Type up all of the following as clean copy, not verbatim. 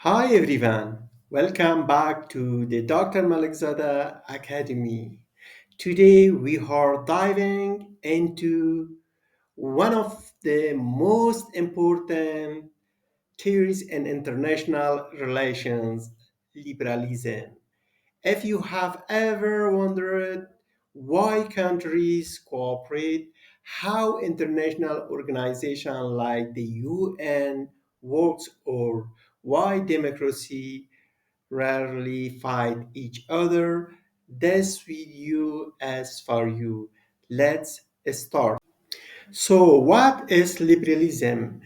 Hi everyone, welcome back to the Dr. Malikzada Academy. Today we are diving into one of the most important theories in international relations, liberalism. If you have ever wondered why countries cooperate, how international organizations like the UN works, or why democracy rarely fight each other, this video is for you. Let's start. So, what is liberalism?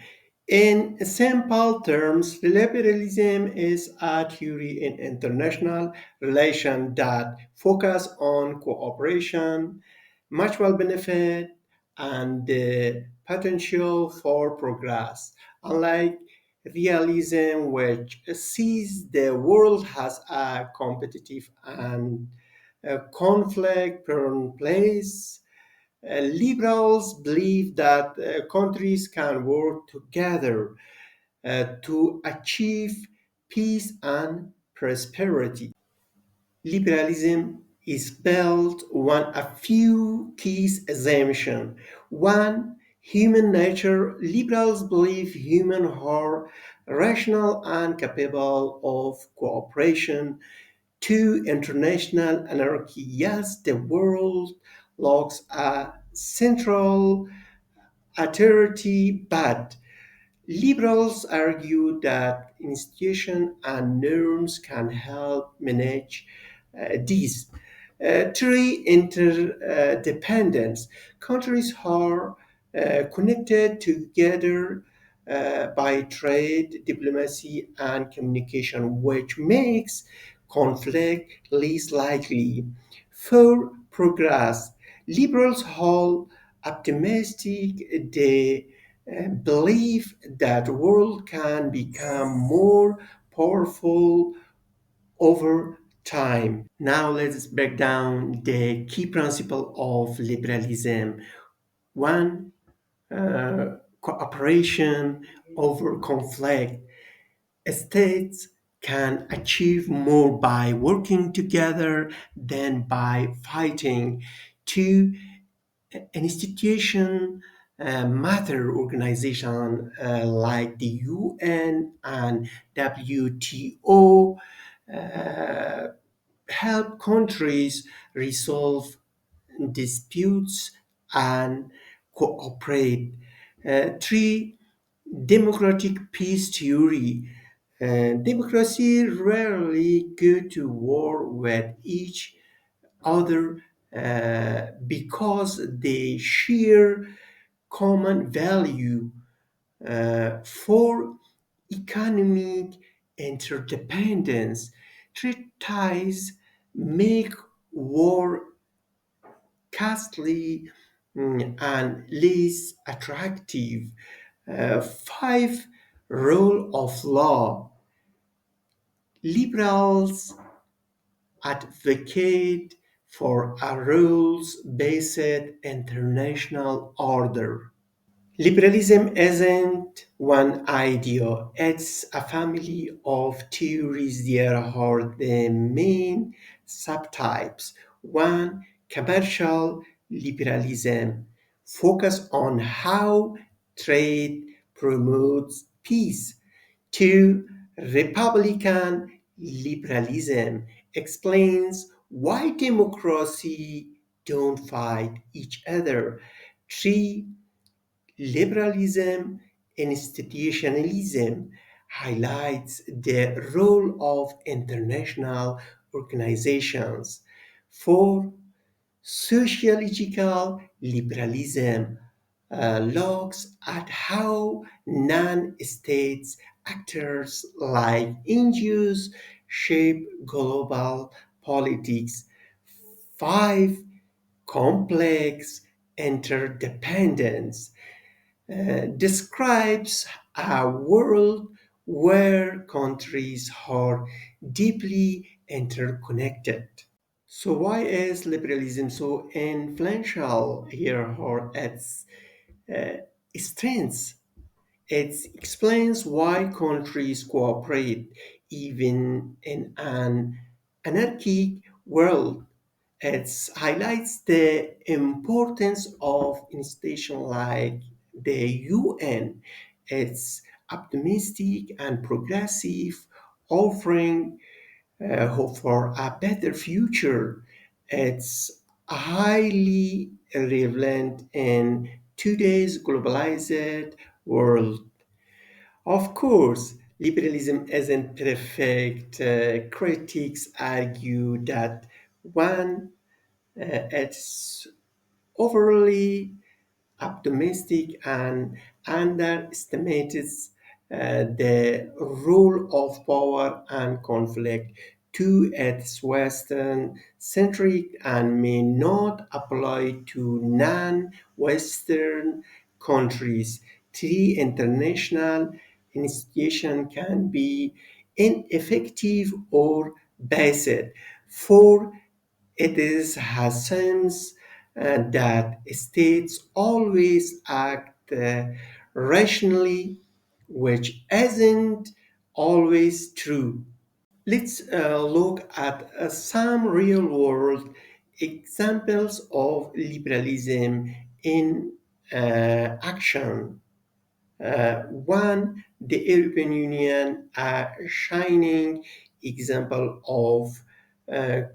In simple terms, liberalism is a theory in international relations that focus on cooperation, mutual benefit, and the potential for progress. Unlike realism, which sees the world as a competitive and a conflict-prone place, liberals believe that countries can work together to achieve peace and prosperity. Liberalism is built on a few key assumptions. One, human nature. Liberals believe humans are rational and capable of cooperation. Two, international anarchy. Yes, the world lacks a central authority, but liberals argue that institutions and norms can help manage these. Three, interdependence. Countries are connected together by trade, diplomacy, and communication, which makes conflict less likely. Four, progress. Liberals hold optimistic they believe that the world can become more powerful over time. Now let's break down the key principle of liberalism. One, cooperation over conflict. States can achieve more by working together than by fighting. Two, institution matter organization like the UN and WTO uh, help countries resolve disputes and cooperate. Three, democratic peace theory. Democracy rarely go to war with each other because they share common value for economic interdependence. Trade ties make war costly and less attractive. Five, rule of law. Liberals advocate for a rules-based international order. Liberalism isn't one idea, it's a family of theories. There are the main subtypes. One, commercial liberalism, focus on how trade promotes peace. Two, Republican liberalism explains why democracy don't fight each other. Three, liberalism institutionalism highlights the role of international organizations. Four, sociological liberalism looks at how non-state actors like NGOs shape global politics. Five, complex interdependence describes a world where countries are deeply interconnected. So, why is liberalism so influential here or its strengths? It explains why countries cooperate even in an anarchic world. It highlights the importance of institutions like the UN. It's optimistic and progressive, offering hope for a better future. It's highly relevant in today's globalized world. Of course, liberalism isn't perfect. Critics argue that one, it's overly optimistic and underestimates the role of power and conflict. Two, it's Western centric and may not apply to non Western countries. Three, international institution can be ineffective or basic. Four, it is assumes that states always act rationally, which isn't always true. Let's look at some real world examples of liberalism in action. One, the European Union, a shining example of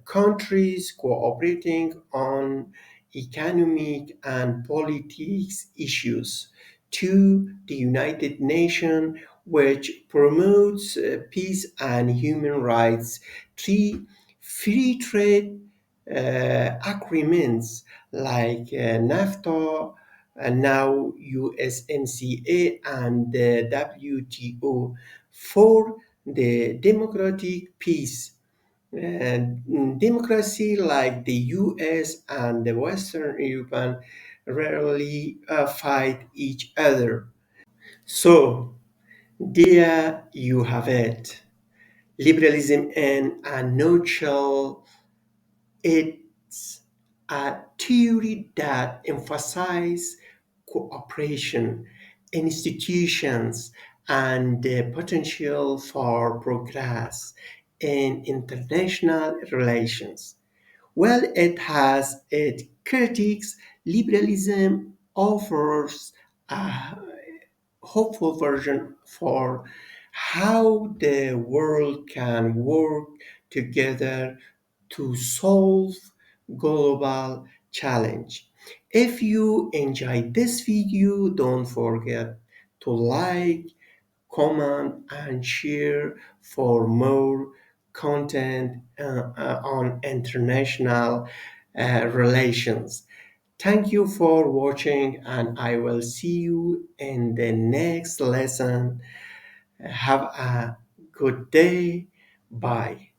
countries cooperating on economic and politics issues. Two, the United Nations, which promotes peace and human rights. Three, free trade agreements like NAFTA, and now USMCA and the WTO. For the democratic peace, democracy like the US and the Western European rarely fight each other. So, there you have it. Liberalism in a nutshell. It's a theory that emphasizes cooperation, institutions, and the potential for progress in international relations. While it has its critics, liberalism offers a hopeful version for how the world can work together to solve global challenge. If you enjoyed this video, don't forget to like, comment, and share for more content on international relations. Thank you for watching, and I will see you in the next lesson. Have a good day. Bye.